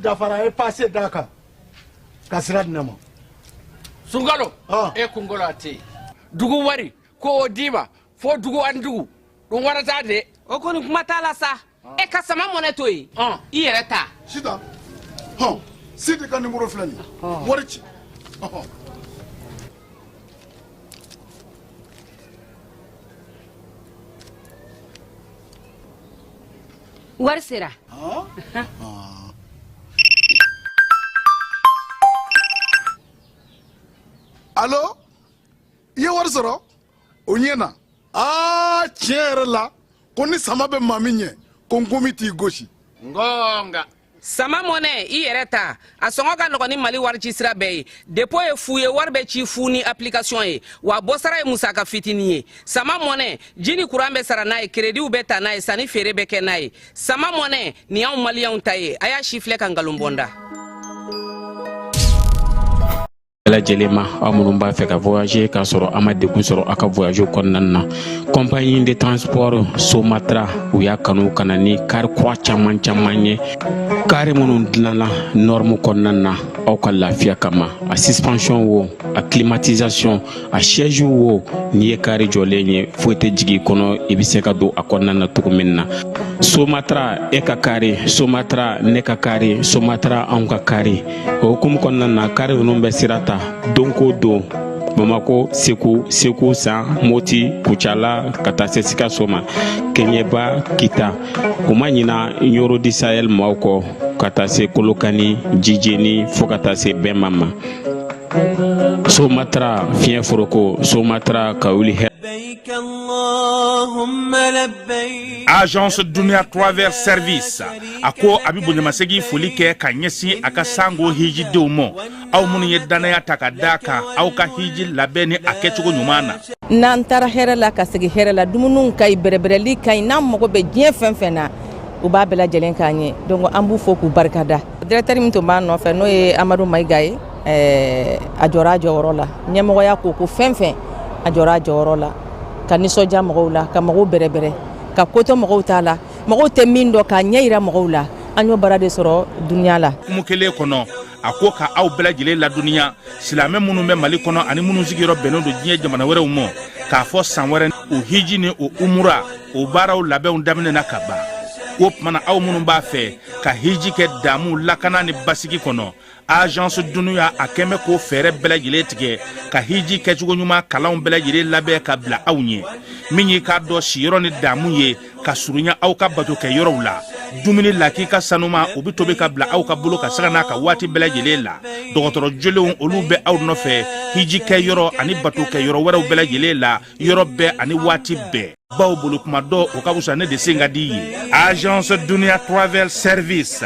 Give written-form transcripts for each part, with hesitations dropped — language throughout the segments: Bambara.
dafara e passé daka kasira dinama sungalo e kungolo ati dugu wari ko diba fo dugu andugu dum warata de o ko ni kuma ta la sa e ka sama mone to yi i yere ta sita sidi ka numéro flani wari ci wari sera allo ye wari sɔrɔ o ɲɛna tiɲɛ yɛrɛ la ko ni sama bɛ maa min ɲɛ ko n komi t'i gosi ngonga sama mone i yere ta a sɔngɔ ka nɔgɔ ni mali wari ci sira bɛɛ ye depo ye fu ye wari bɛ ci fu ni application ye wa bɔsara ye musaka fitini ye sama mone jini kuran bɛ sara n'a ye krediw bɛ ta n'a ye sanni feere bɛ kɛ n'a ye sama mone ni y'anw maliyɛnw ta ye a y'a si filɛ ka nkalon bɔnda lajɛlen aw minnu b'a fɛ ka voyager k'a sɔrɔ a ma degun sɔrɔ a ka voyage kɔnɔna na compagnie de transport Somatra u y'a kanu ka na ni kari kura caman ye kari minnu dilanna norme kɔnɔna na aw ka lafiya kama a suspension wo a climatisation a siège wo n'i ye kari jɔlen ye foyi tɛ jigin kɔnɔ i bɛ se ka don a kɔnɔna na cogo min na Somatra e ka kari Somatra ne ka kari Somatra anw ka kari o hukumu kɔnɔna na kari ninnu bɛ sira ta don ko don Bamako Segu San Moti Kucala ka taa se Sikaso ma Keɲeba Kita u ma ɲina Yoro di Sahel maaw kɔ ka taa se Kolokani Jijeni fo ka taa se Bɛnma ma Somatra fiɲɛ foroko Somatra ka wuli Agence Dunia Travel Service ako abibu nyamasegi foli kɛ ka ɲɛsin a ka sango hiji denw ma aw minnu ye danaya ta ka da kan aw ka hiji labɛn ni a kɛcogo ɲuman na n'an taara hɛrɛ la ka segin hɛrɛ la dumuniw ka ɲi bɛrɛbɛrɛli ka ɲi n'an mago bɛ diɲɛ fɛn fɛn na u b'a bɛɛ lajɛlen k'an ye donc an b'u fo k'u barikada directeur min tun b'an nɔfɛ n'o ye Amadu Mayiga ye a jɔra a jɔyɔrɔ la ɲɛmɔgɔya ko fɛn fɛn a jɔra a jɔyɔrɔ la ka nisɔndiya mɔgɔw la ka mɔgɔw bɛrɛbɛrɛ ka koto mɔgɔw t'a la mɔgɔw tɛ min dɔn k'a ɲɛ yira mɔgɔw la an y'o baara de sɔrɔ duniya la kumu kelen kɔnɔ a ko ka aw bɛɛ lajɛlen laduniya silamɛ minnu bɛ Mali kɔnɔ ani minnu sigiyɔrɔ bɛnnen don diɲɛ jamana wɛrɛw ma k'a fɔ san wɛrɛ o hiji ni o umura o baaraw labɛnw daminɛna ka ban o tumana aw minnu b'a fɛ ka hiji kɛ damu lakana ni basigi kɔnɔ Agence Dunia a kɛmɛ ko fɛɛrɛ bɛɛ lajɛlen tigɛ ka hiji kɛcogo ɲuman kalanw bɛɛ lajɛlen labɛn ka bila aw ɲɛ min ye k'a dɔn siyɔrɔ ni damu ye ka surunya aw ka bato kɛ yɔrɔw la dumuni laki ka sanuma o bi tobi ka bila aw ka bolo ka saga n'a ka waati bɛɛ lajɛlen la dɔgɔtɔrɔ jolenw olu bɛ aw nɔfɛ hiji kɛ yɔrɔ ani bato kɛ yɔrɔ wɛrɛw bɛɛ lajɛlen la yɔrɔ bɛɛ ani waati bɛɛ baw bolo kuma dɔ o ka wusa ne de sen ka di ye Agence Dunia Travel Service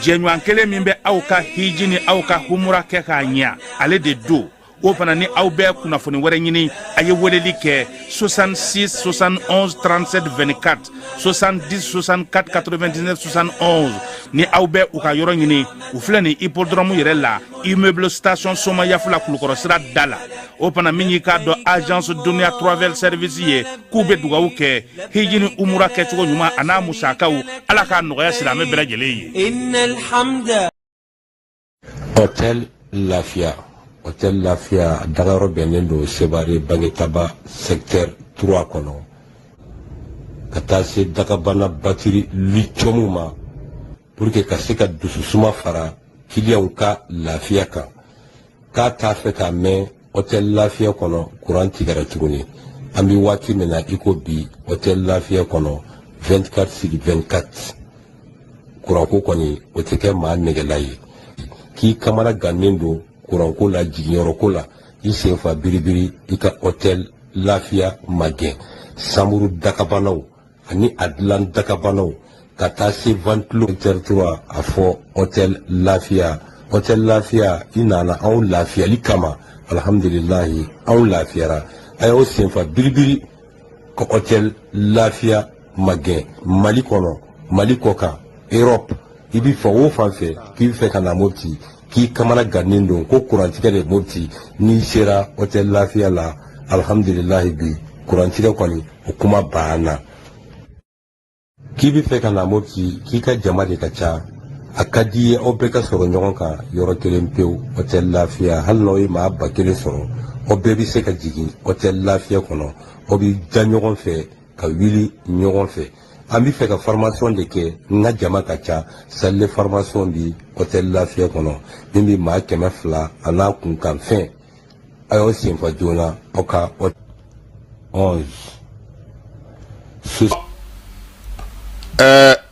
jɛɲɔgɔn kelen min bɛ aw ka hiji ni aw ka humura kɛ k'a ɲɛ ale de do o fana ni aw bɛɛ kunnafoni wɛrɛ ɲini a ye weleli kɛ 66 71 37 24 70 64 99 71 ni aw bɛɛ u ka yɔrɔ ɲini u filɛ ni hippodrome yɛrɛ la immeuble station Soma Yafula Kulukɔrɔ sira da la o fana min y'i k'a dɔn Agence Dunia Travel Service ye k'u bɛ dugawu kɛ hiji ni umura kɛcogo ɲuman a n'a musakaw ala k'a nɔgɔya silamɛ bɛɛ lajɛlen ye. Hôtel Lafia dagayɔrɔ bɛnnen don Sebare Bangetaba secteur 3 kɔnɔ ka taa se dagabana batiri lithium ma pour que ka se ka dususuma fara clients ka lafiya kan k'a t'a fɛ ka mɛn Hôtel Lafia kɔnɔ courant tigɛra tuguni an bɛ waati min na i ko bi Hôtel Lafia kɔnɔ 24/24 courant ko kɔni o tɛ kɛ maa nɛgɛla ye k'i kamana gannen don courant ko la jiginyɔrɔ ko la i senfa biribiri i ka Hôtel Lafia magɛn samuru dakabanaw ani a dilan dakabanaw ka taa se ventilo secteur 3 a fɔ Hôtel Lafia i nana anw lafiyali kama alhamdulilahi anw lafiyara a y'aw senfa biribiri ka Hôtel Lafia magɛn Mali kɔnɔ Mali kɔ kan Europe i bɛ fɛ o fan fɛ k'i bɛ fɛ ka na Mopti k'i kamana gannen don ko kurantigɛ de Mopti n'i sera Hôtel Lafia la alhamdulilahi bi kurantigɛ kɔni o kuma banna k'i bɛ fɛ ka na Mopti k'i ka jama de ka ca a ka di ye aw bɛɛ ka sɔrɔ ɲɔgɔn kan yɔrɔ kelen pewu hôtel lafiya hali n'aw ye maa ba kelen sɔrɔ aw bɛɛ bɛ se ka jigin hôtel lafiya kɔnɔ aw bɛ ja ɲɔgɔn fɛ ka wuli ɲɔgɔn fɛ an bɛ fɛ ka formation de kɛ n ka jama ka ca salle de formation bi hôtel lafiya kɔnɔ min bɛ maa 200 a n'a kunkan fɛn a y'aw senfa joona aw ka 11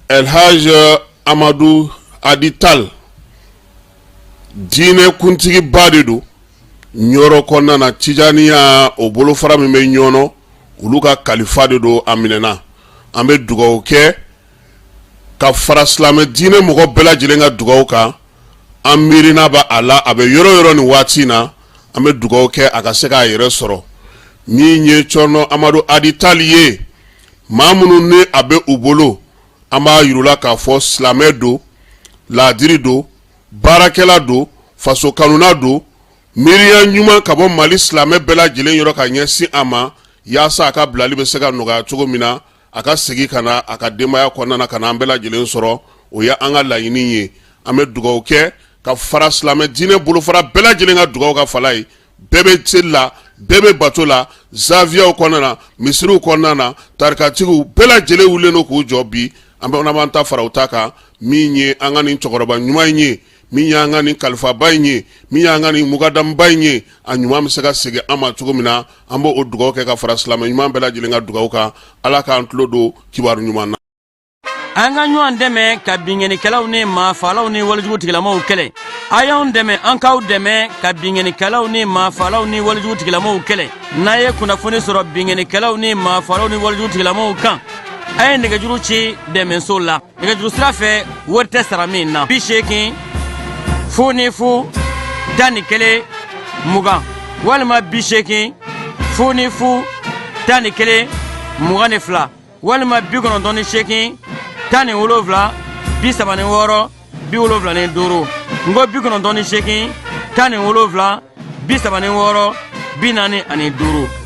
El Haj Amadou Adital diinɛ kuntigi ba de don ɲɔrɔ kɔnɔna na Tijaniya o bolofara min bɛ ɲɔnɔ olu ka kalifa de don a minɛna an bɛ dugawu kɛ ka fara silamɛ diinɛ mɔgɔ bɛɛ lajɛlen ka dugawu kan an miirina b'a a la a bɛ yɔrɔ yɔrɔ nin waati in na an bɛ dugawu kɛ a ka se k'a yɛrɛ sɔrɔ min ye Cɔrɔnɔ Amadu Adital ye maa minnu ni a bɛ u bolo an b'a yirula k'a fɔ silamɛ don laadiri don baarakɛla don faso kanuna don miiriya ɲuman ka bɔ Mali silamɛ bɛɛ lajɛlen yɔrɔ ka ɲɛsin a ma yaasa a ka bilali bɛ se ka nɔgɔya cogo min na a ka segin ka na a ka denbaya kɔnɔna na ka na an bɛɛ lajɛlen sɔrɔ o ye an ka laɲini ye an bɛ dugawu kɛ ka fara silamɛ diinɛ bolofara bɛɛ lajɛlen ka dugawu ka fala ye bɛɛ bɛ seli la bɛɛ bɛ bato la zaviyaw kɔnɔna na misiriw kɔnɔna na tarikatigiw bɛɛ lajɛlen wulilen don k'u jɔ bi an b'an ta fara u ta kan min ye an ka nin cɛkɔrɔba ɲuman in ye min ye an ka nin kalifaba in ye min ye an ka nin mukadamba in ye a ɲuman bɛ se ka segin an ma cogo min na an b'o dugawu kɛ ka fara silamɛ ɲuman bɛɛ lajɛlen ka dugawu kan ala k'an tulo don kibaru ɲuman na. an ka ɲɔgɔn dɛmɛ ka binkɛnikɛlaw ni maafalaw ni walijugutigilamaw kɛlɛ a y'anw dɛmɛ an k'aw dɛmɛ ka binkɛnikɛlaw ni maafalaw ni walijugutigilamaw kɛlɛ n'a ye kunnafoni sɔrɔ binkɛnikɛlaw ni maafalaw ni walijugutigilamaw kan a ye nɛgɛjuru ci dɛmɛso la nɛgɛjuru sira fɛ wari tɛ sara min na 80 00 11 20 walima 80 00 11 22 walima 98 17 36 75 ngo 98 17 36 45